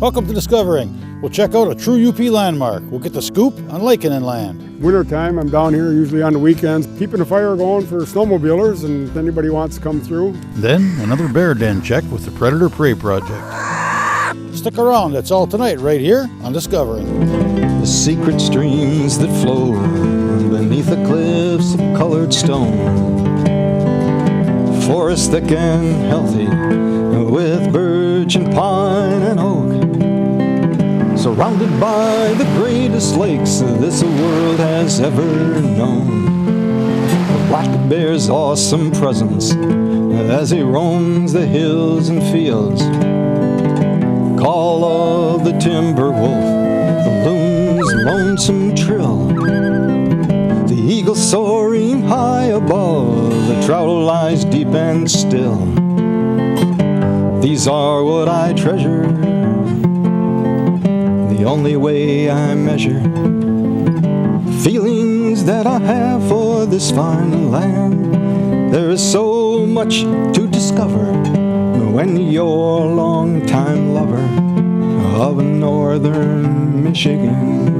Welcome to Discovering. We'll check out a true UP landmark. We'll get the scoop on Lakenenland. Wintertime, I'm down here usually on the weekends, keeping the fire going for snowmobilers and if anybody wants to come through. Then another bear den check with the Predator Prey Project. Stick around, that's all tonight right here on Discovering. The secret streams that flow beneath the cliffs of colored stone. Forest thick and healthy with birch and pine and oak. Surrounded by the greatest lakes this world has ever known. The black bear's awesome presence as he roams the hills and fields. Call of the timber wolf, the loon's lonesome trill. The eagle soaring high above, the trout lies deep and still. These are what I treasure, the only way I measure feelings that I have for this fine land. There is so much to discover when you're a long-time lover of northern Michigan.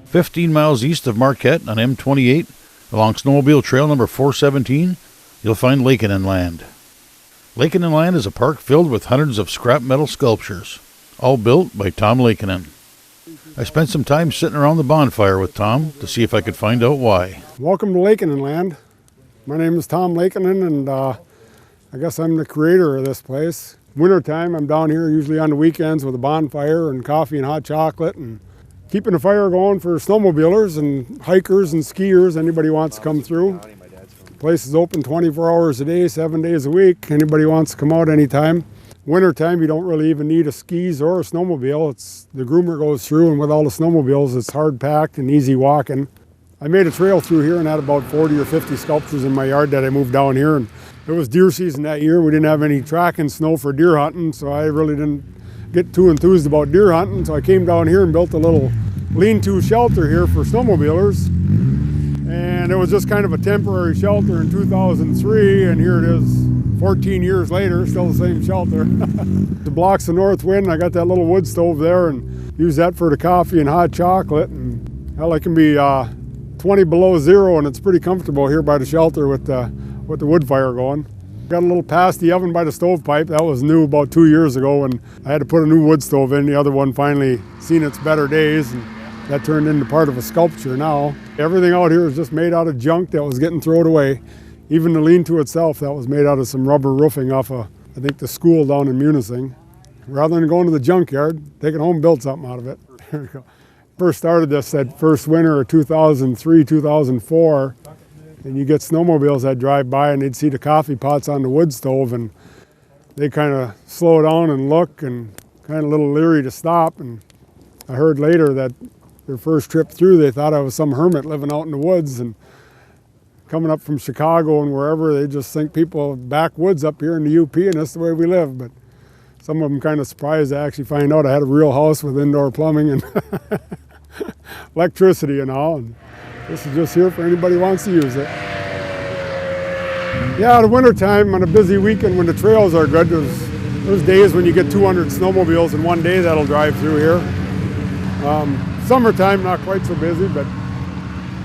"15 miles east of Marquette on M28, along snowmobile trail number 417, you'll find Lakenenland. Lakenenland is a park filled with hundreds of scrap metal sculptures, all built by Tom Lakenen. I spent some time sitting around the bonfire with Tom to see if I could find out why. Welcome to Lakenenland. My name is Tom Lakenen, and I guess I'm the creator of this place. Wintertime, I'm down here usually on the weekends with a bonfire and coffee and hot chocolate and keeping the fire going for snowmobilers and hikers and skiers, anybody wants to come through. The place is open 24 hours a day, 7 days a week. Anybody wants to come out anytime. Wintertime, you don't really even need a skis or a snowmobile. The groomer goes through, and with all the snowmobiles, it's hard packed and easy walking. I made a trail through here and had about 40 or 50 sculptures in my yard that I moved down here. And it was deer season that year. We didn't have any tracking snow for deer hunting, so I really didn't get too enthused about deer hunting. So I came down here and built a little lean-to shelter here for snowmobilers. And it was just kind of a temporary shelter in 2003, and here it is 14 years later, still the same shelter. It blocks the north wind. I got that little wood stove there and use that for the coffee and hot chocolate. And hell, it can be 20 below zero, and it's pretty comfortable here by the shelter with the wood fire going. Got a little past the oven by the stovepipe. That was new about 2 years ago, and I had to put a new wood stove in. The other one finally seen its better days, and that turned into part of a sculpture now. Everything out here is just made out of junk that was getting thrown away. Even the lean-to itself, that was made out of some rubber roofing off of, I think, the school down in Munising. Rather than going to the junkyard, take it home and build something out of it. There we go. First started this that first winter of 2003, 2004, and you get snowmobiles that drive by and they'd see the coffee pots on the wood stove, and they kind of slow down and look and kind of a little leery to stop. And I heard later that their first trip through, they thought I was some hermit living out in the woods, and coming up from Chicago and wherever, they just think people backwoods up here in the UP, and that's the way we live. But some of them kind of surprised to actually find out I had a real house with indoor plumbing and electricity and all. And this is just here for anybody who wants to use it. Yeah, the wintertime on a busy weekend when the trails are good, there's days when you get 200 snowmobiles in one day that'll drive through here. Summertime, not quite so busy, but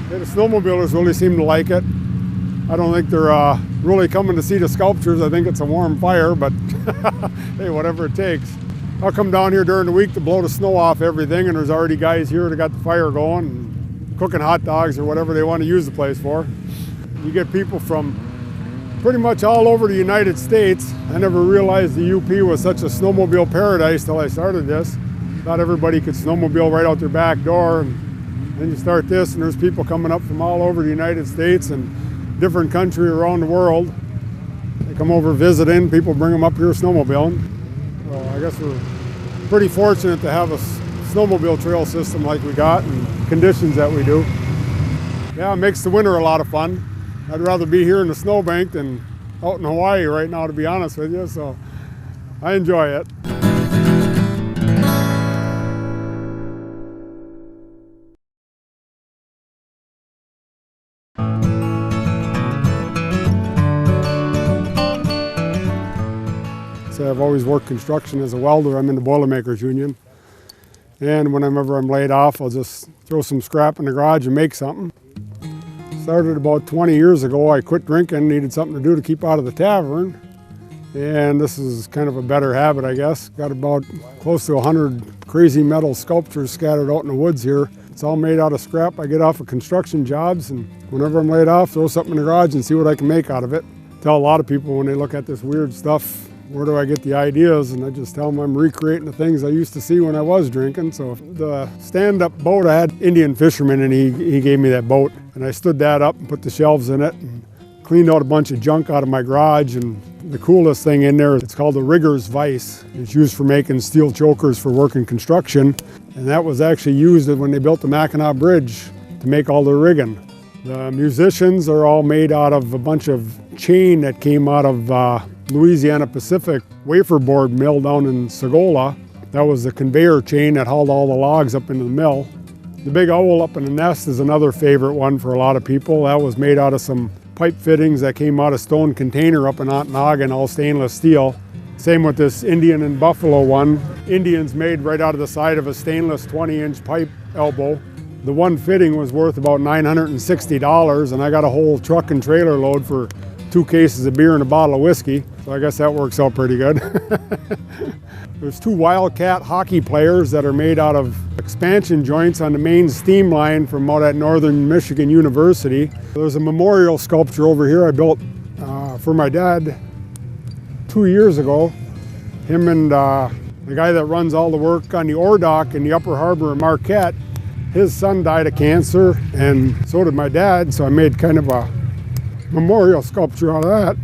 the snowmobilers really seem to like it. I don't think they're really coming to see the sculptures. I think it's a warm fire, but hey, whatever it takes. I'll come down here during the week to blow the snow off everything, and there's already guys here that got the fire going and cooking hot dogs or whatever they want to use the place for. You get people from pretty much all over the United States. I never realized the UP was such a snowmobile paradise till I started this. Thought everybody could snowmobile right out their back door, and then you start this and there's people coming up from all over the United States and different country around the world. They come over visiting, people bring them up here snowmobiling. So I guess we're pretty fortunate to have a snowmobile trail system like we got and conditions that we do. Yeah, it makes the winter a lot of fun. I'd rather be here in the snowbank than out in Hawaii right now, to be honest with you, so I enjoy it. So I've always worked construction as a welder. I'm in the Boilermakers Union. And whenever I'm laid off, I'll just throw some scrap in the garage and make something. Started about 20 years ago. I quit drinking, needed something to do to keep out of the tavern. And this is kind of a better habit, I guess. Got about close to 100 crazy metal sculptures scattered out in the woods here. It's all made out of scrap I get off of construction jobs, and whenever I'm laid off, throw something in the garage and see what I can make out of it. Tell a lot of people when they look at this weird stuff, where do I get the ideas? And I just tell them I'm recreating the things I used to see when I was drinking. So the stand-up boat, I had Indian fisherman, and he gave me that boat. And I stood that up and put the shelves in it and cleaned out a bunch of junk out of my garage. And the coolest thing in there, it's called the rigger's vise. It's used for making steel chokers for working construction. And that was actually used when they built the Mackinac Bridge to make all the rigging. The musicians are all made out of a bunch of chain that came out of Louisiana Pacific wafer board mill down in Sagola. That was the conveyor chain that hauled all the logs up into the mill. The big owl up in the nest is another favorite one for a lot of people. That was made out of some pipe fittings that came out of Stone Container up in Ontonagon, all stainless steel. Same with this Indian and Buffalo one. Indian's made right out of the side of a stainless 20-inch pipe elbow. The one fitting was worth about $960, and I got a whole truck and trailer load for 2 cases of beer and a bottle of whiskey, so I guess that works out pretty good. There's 2 Wildcat hockey players that are made out of expansion joints on the main steam line from out at Northern Michigan University. There's a memorial sculpture over here I built for my dad 2 years ago. Him and the guy that runs all the work on the ore dock in the Upper Harbor in Marquette, his son died of cancer, and so did my dad, so I made kind of a memorial sculpture out of that.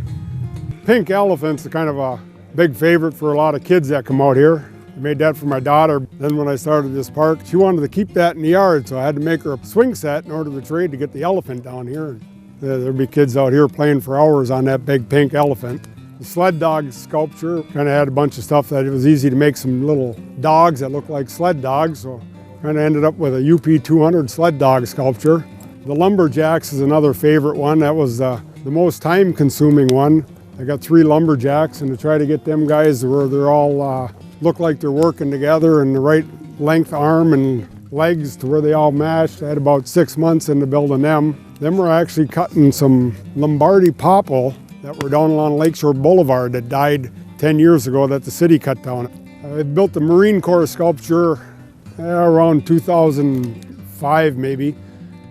Pink elephant's kind of a big favorite for a lot of kids that come out here. I made that for my daughter. Then when I started this park, she wanted to keep that in the yard, so I had to make her a swing set in order to trade to get the elephant down here. There'd be kids out here playing for hours on that big pink elephant. The sled dog sculpture kind of had a bunch of stuff that it was easy to make some little dogs that look like sled dogs, so kind of ended up with a UP 200 sled dog sculpture. The lumberjacks is another favorite one. That was the most time-consuming one. I got 3 lumberjacks, and to try to get them guys where they're all look like they're working together and the right length arm and legs to where they all matched. I had about 6 months into building them. Then we're actually cutting some Lombardy popple that were down along Lakeshore Boulevard that died 10 years ago that the city cut down. I built the Marine Corps sculpture around 2005 maybe.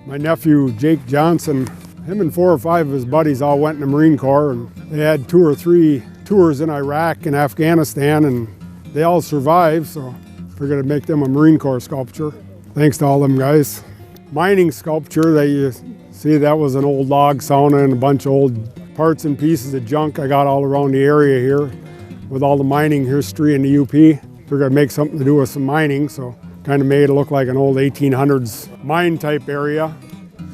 My nephew Jake Johnson, him and 4 or 5 of his buddies all went in the Marine Corps, and they had 2 or 3 tours in Iraq and Afghanistan, and they all survived, so figured I'd make them a Marine Corps sculpture. Thanks to all them guys. Mining sculpture that you see, that was an old log sauna and a bunch of old parts and pieces of junk I got all around the area here with all the mining history in the UP. Figured I'd make something to do with some mining, so kind of made it look like an old 1800s mine type area.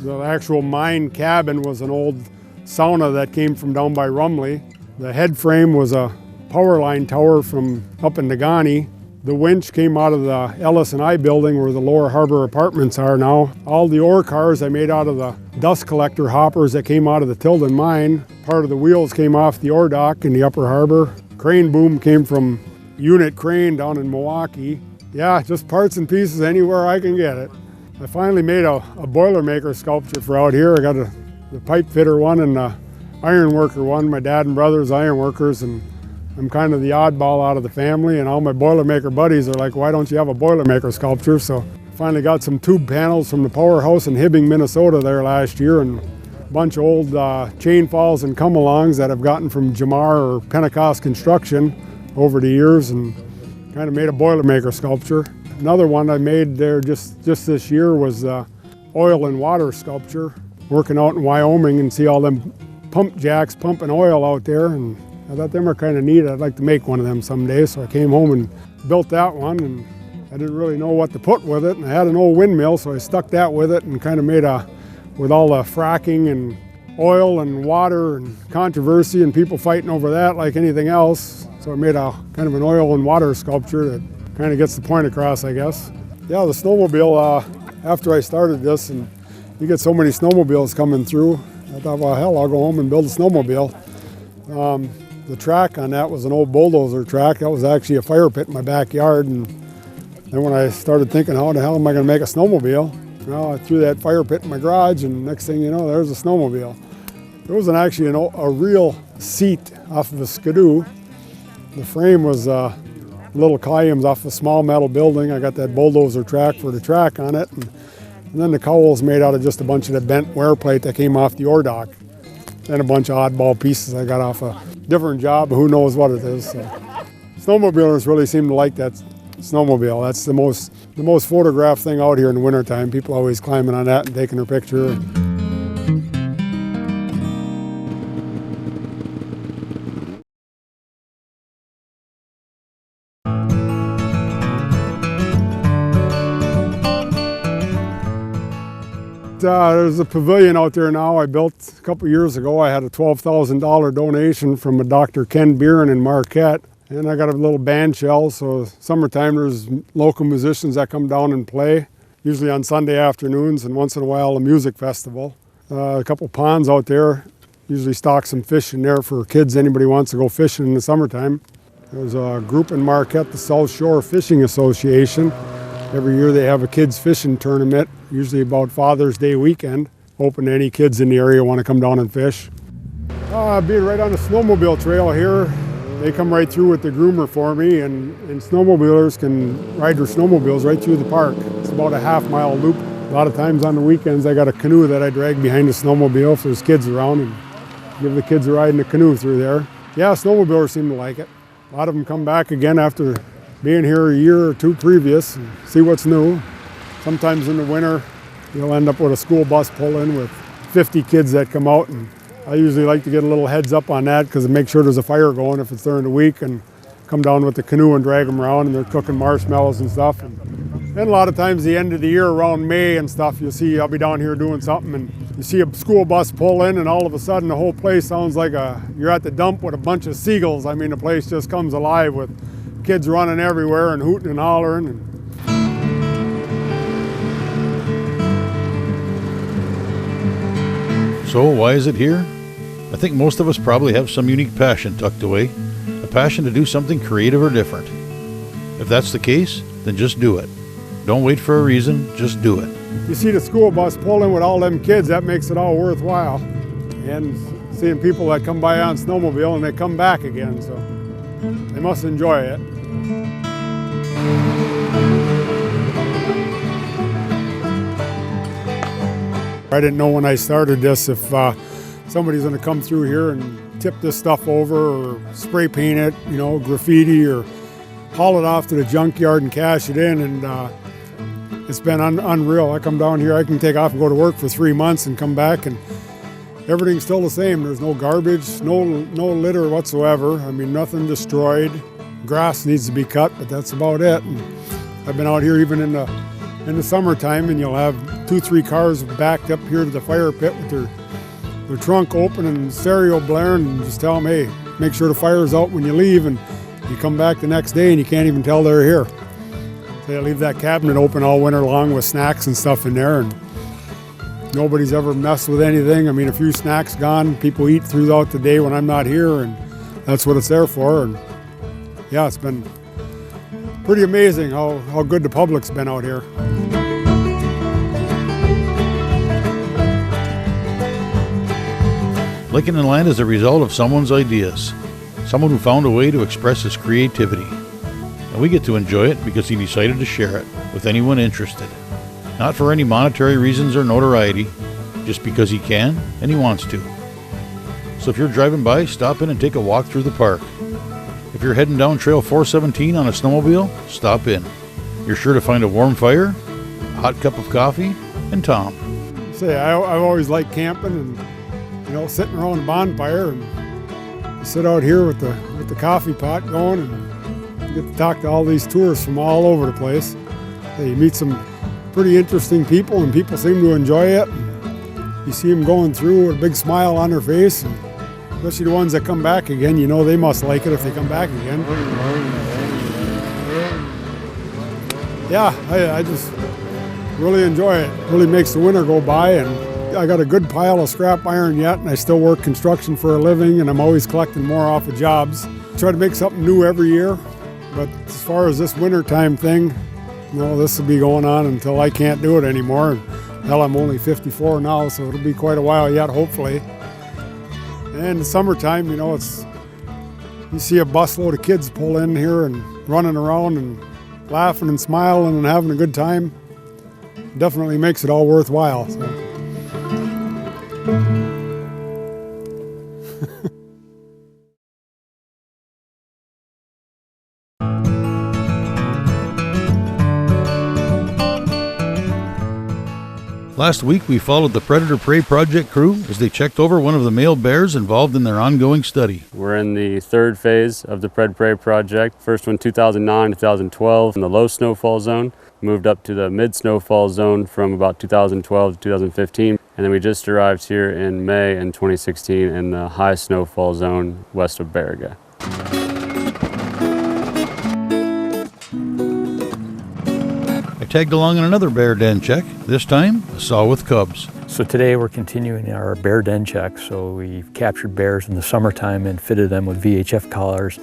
The actual mine cabin was an old sauna that came from down by Rumley. The head frame was a power line tower from up in Negaunee. The winch came out of the Ellis&I building where the Lower Harbor apartments are now. All the ore cars I made out of the dust collector hoppers that came out of the Tilden mine. Part of the wheels came off the ore dock in the Upper Harbor. Crane boom came from Unit Crane down in Milwaukee. Yeah, just parts and pieces anywhere I can get it. I finally made a Boilermaker sculpture for out here. I got the pipe fitter one and the iron worker one. My dad and brother's iron workers, and I'm kind of the oddball out of the family, and all my Boilermaker buddies are like, why don't you have a Boilermaker sculpture? So I finally got some tube panels from the powerhouse in Hibbing, Minnesota there last year, and a bunch of old chain falls and come-alongs that I've gotten from Jamar or Pentecost Construction over the years, and kind of made a Boilermaker sculpture. Another one I made there just this year was oil and water sculpture. Working out in Wyoming and see all them pump jacks pumping oil out there, and I thought them are kind of neat. I'd like to make one of them someday, so I came home and built that one, and I didn't really know what to put with it, and I had an old windmill, so I stuck that with it and kind of made with all the fracking and oil and water and controversy and people fighting over that like anything else. So I made a kind of an oil and water sculpture that kind of gets the point across, I guess. Yeah, the snowmobile, after I started this in You get so many snowmobiles coming through. I thought, well, hell, I'll go home and build a snowmobile. The track on that was an old bulldozer track. That was actually a fire pit in my backyard. And then when I started thinking, how the hell am I going to make a snowmobile? Well, I threw that fire pit in my garage, and next thing you know, there's a snowmobile. There wasn't actually a real seat off of a skidoo. The frame was little columns off a small metal building. I got that bulldozer track for the track on it. And then the cowl's made out of just a bunch of the bent wear plate that came off the ore dock. And a bunch of oddball pieces I got off a different job, who knows what it is. So. Snowmobilers really seem to like that snowmobile. That's the most photographed thing out here in the wintertime. People always climbing on that and taking their picture. There's a pavilion out there now I built a couple years ago. I had a $12,000 donation from a Dr. Ken Beeren in Marquette. And I got a little band shell, so summertime there's local musicians that come down and play, usually on Sunday afternoons, and once in a while a music festival. A couple ponds out there, usually stock some fish in there for kids, anybody wants to go fishing in the summertime. There's a group in Marquette, the South Shore Fishing Association. Every year they have a kids fishing tournament, usually about Father's Day weekend, open to any kids in the area who want to come down and fish. Being right on the snowmobile trail here, they come right through with the groomer for me, and snowmobilers can ride their snowmobiles right through the park. It's about a half-mile loop. A lot of times on the weekends I got a canoe that I drag behind the snowmobile if there's kids around, and give the kids a ride in the canoe through there. Yeah, snowmobilers seem to like it. A lot of them come back again after being here a year or two previous and see what's new. Sometimes in the winter, you'll end up with a school bus pulling with 50 kids that come out, and I usually like to get a little heads up on that because it makes sure there's a fire going if it's during the week, and come down with the canoe and drag them around, and they're cooking marshmallows and stuff. And a lot of times the end of the year around May and stuff, you'll see I'll be down here doing something, and you see a school bus pull in, and all of a sudden the whole place sounds like you're at the dump with a bunch of seagulls. I mean, the place just comes alive with kids running everywhere and hooting and hollering. So why is it here? I think most of us probably have some unique passion tucked away, a passion to do something creative or different. If that's the case, then just do it. Don't wait for a reason, just do it. You see the school bus pulling with all them kids, that makes it all worthwhile. And seeing people that come by on snowmobile and they come back again, so they must enjoy it. I didn't know when I started this if somebody's going to come through here and tip this stuff over or spray paint it, graffiti, or haul it off to the junkyard and cash it in. And it's been unreal. I come down here, I can take off and go to work for 3 months and come back, and everything's still the same. There's no garbage, no litter whatsoever. I mean, nothing destroyed. Grass needs to be cut, but that's about it. And I've been out here even in the summertime, and you'll have 2-3 cars backed up here to the fire pit with their trunk open and stereo blaring, and just tell them, hey, make sure the fire's out when you leave, and you come back the next day and you can't even tell they're here. They leave that cabinet open all winter long with snacks and stuff in there, and nobody's ever messed with anything. I mean, a few snacks gone, people eat throughout the day when I'm not here, and that's what it's there for. And yeah, it's been pretty amazing how good the public's been out here. Lakenenland is a result of someone's ideas, someone who found a way to express his creativity. And we get to enjoy it because he decided to share it with anyone interested. Not for any monetary reasons or notoriety, just because he can and he wants to. So if you're driving by, stop in and take a walk through the park. If you're heading down Trail 417 on a snowmobile, stop in. You're sure to find a warm fire, a hot cup of coffee, and Tom. I've always liked camping and sitting around a bonfire, and sit out here with the coffee pot going, and get to talk to all these tourists from all over the place. You meet some pretty interesting people, and people seem to enjoy it. You see them going through with a big smile on their face, and especially the ones that come back again. They must like it if they come back again. Yeah, Really enjoy it. Really makes the winter go by, and I got a good pile of scrap iron yet, and I still work construction for a living, and I'm always collecting more off of jobs. Try to make something new every year, but as far as this wintertime thing, this will be going on until I can't do it anymore. Hell, I'm only 54 now, so it'll be quite a while yet, hopefully. And in the summertime, you see a busload of kids pull in here and running around and laughing and smiling and having a good time. Definitely makes it all worthwhile. So. Last week, we followed the Predator Prey Project crew as they checked over one of the male bears involved in their ongoing study. We're in the third phase of the Pred Prey Project. First one, 2009, 2012, in the low snowfall zone. Moved up to the mid snowfall zone from about 2012 to 2015. And then we just arrived here in May in 2016 in the high snowfall zone west of Baraga. I tagged along on another bear den check, this time a saw with cubs. So today we're continuing our bear den check. So we've captured bears in the summertime and fitted them with VHF collars.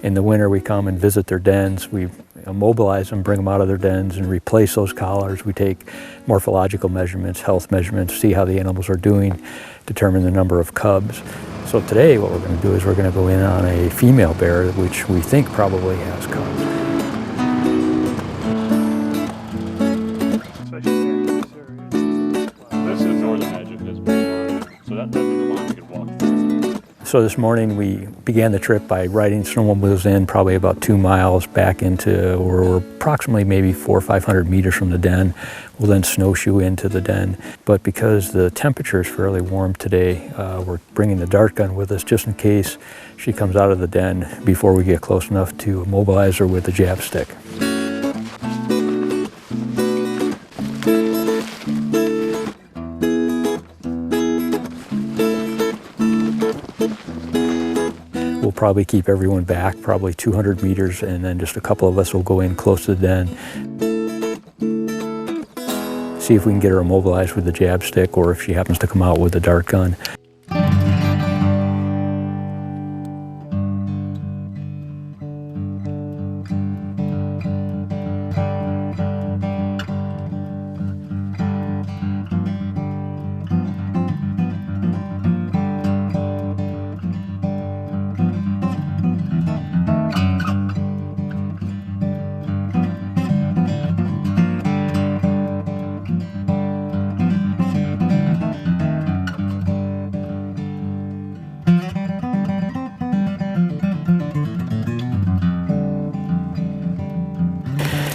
In the winter we come and visit their dens. We immobilize them, bring them out of their dens and replace those collars. We take morphological measurements, health measurements, see how the animals are doing, determine the number of cubs. So today what we're going to do is we're going to go in on a female bear which we think probably has cubs. So this morning we began the trip by riding snowmobiles in probably about 2 miles back into where we're approximately maybe 400 or 500 meters from the den. We'll then snowshoe into the den. But because the temperature is fairly warm today, we're bringing the dart gun with us just in case she comes out of the den before we get close enough to immobilize her with the jab stick. We'll probably keep everyone back, probably 200 meters, and then just a couple of us will go in close to the den. See if we can get her immobilized with the jab stick, or if she happens to come out with the dart gun.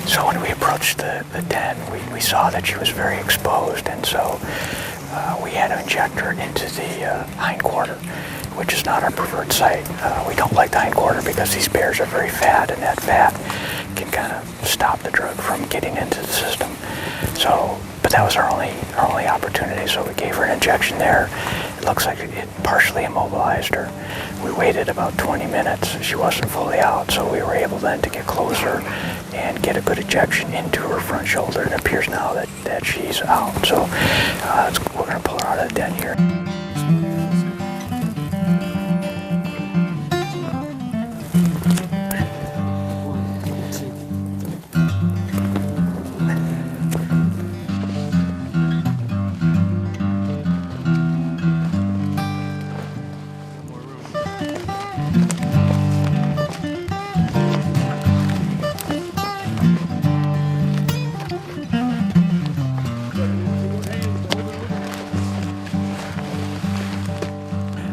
So when we approached the den, we saw that she was very exposed, and so we had to inject her into the hindquarter, which is not our preferred site. We don't like the hindquarter because these bears are very fat, and that fat can kind of stop the drug from getting into the system. So, but that was our only opportunity, so we gave her an injection there. It looks like it partially immobilized her. We waited about 20 minutes. She wasn't fully out, so we were able then to get closer and get a good injection into her front shoulder. It appears now that she's out. So we're going to pull her out of the den here.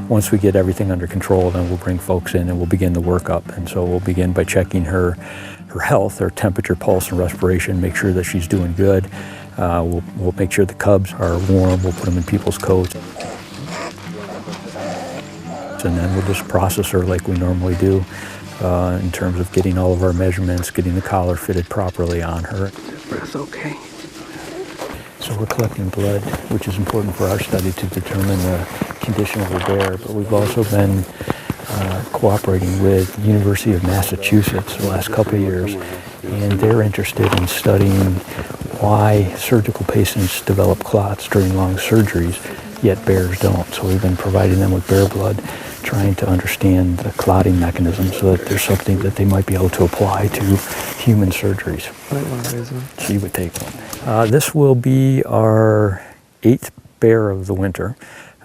Once we get everything under control, then we'll bring folks in and we'll begin the workup. And so we'll begin by checking her health, her temperature, pulse, and respiration, make sure that she's doing good. We'll make sure the cubs are warm. We'll put them in people's coats. And then we'll just process her like we normally do in terms of getting all of our measurements, getting the collar fitted properly on her. Breath okay. So we're collecting blood, which is important for our study to determine the condition of the bear, but we've also been cooperating with the University of Massachusetts the last couple of years, and they're interested in studying why surgical patients develop clots during long surgeries, yet bears don't. So we've been providing them with bear blood, trying to understand the clotting mechanism so that there's something that they might be able to apply to human surgeries. Might want to raise one. So you would take one. This will be our 8th bear of the winter.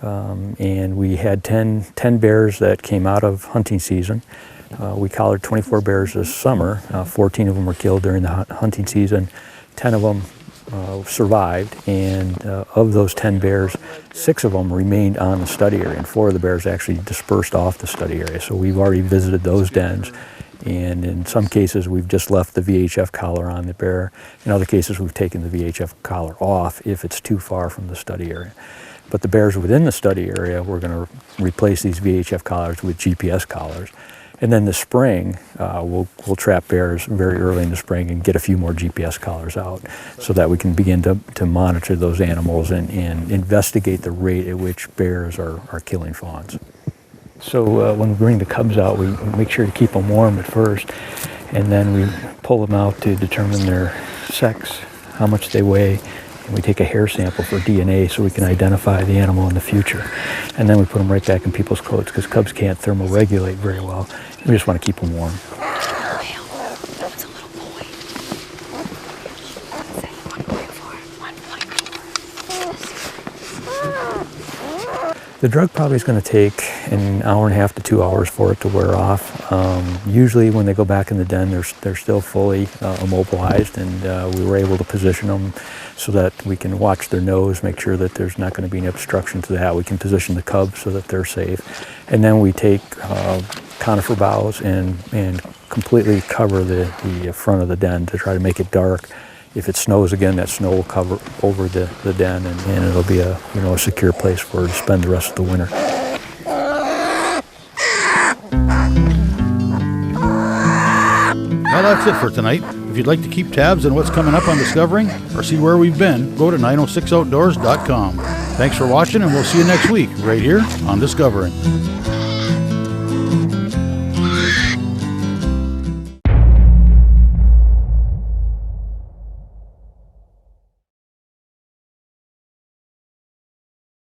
And we had 10 bears that came out of hunting season. We collared 24 bears this summer. 14 of them were killed during the hunting season. 10 of them survived, and of those 10 bears, 6 of them remained on the study area, and 4 of the bears actually dispersed off the study area. So we've already visited those dens, and in some cases we've just left the VHF collar on the bear. In other cases we've taken the VHF collar off if it's too far from the study area. But the bears within the study area, we're going to replace these VHF collars with GPS collars. And then this spring, we'll trap bears very early in the spring and get a few more GPS collars out so that we can begin to monitor those animals and investigate the rate at which bears are killing fawns. So when we bring the cubs out, we make sure to keep them warm at first, and then we pull them out to determine their sex, how much they weigh, and we take a hair sample for DNA so we can identify the animal in the future. And then we put them right back in people's coats because cubs can't thermoregulate very well. We just want to keep them warm. It's a little boy. 1.4. The drug probably is going to take an hour and a half to 2 hours for it to wear off. Usually when they go back in the den, they're still fully immobilized, and we were able to position them so that we can watch their nose, make sure that there's not going to be any obstruction to that. We can position the cubs so that they're safe. And then we take conifer boughs and completely cover the front of the den to try to make it dark. If it snows again, that snow will cover over the den, and it'll be a secure place for her to spend the rest of the winter. Well, that's it for tonight. If you'd like to keep tabs on what's coming up on Discovering or see where we've been, go to 906outdoors.com. Thanks for watching, and we'll see you next week right here on Discovering.